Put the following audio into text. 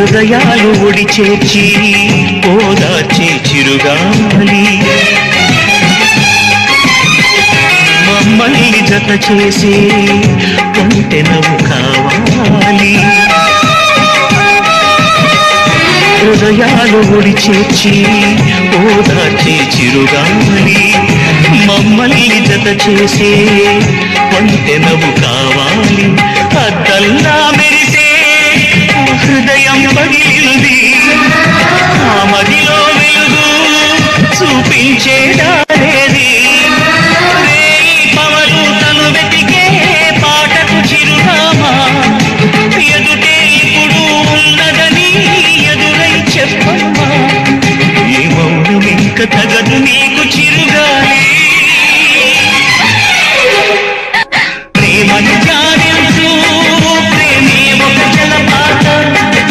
హృదయాలు ఒడి చేర్చి ఓదార్చే చిరుగాలి మమ్మల్ని జత చేసే కొంటెనవు కావాలి హృదయాలు ఒడి చేర్చి ఓదార్చే చిరుగాలి మమ్మల్ని జత చేసే కొంటెనవు కావాలి అద్దల్లా మెరిసే హృదయం పగిలింది ఆ మదిలో వెలుగు చూపించేదారేది పవరు తను వెతికే పాటకు చిరునామా ఎదుటే ఇప్పుడు ఉన్నదని ఎదురై చెప్పమ్మా ఈ మౌనం ఇంక తగదు నీ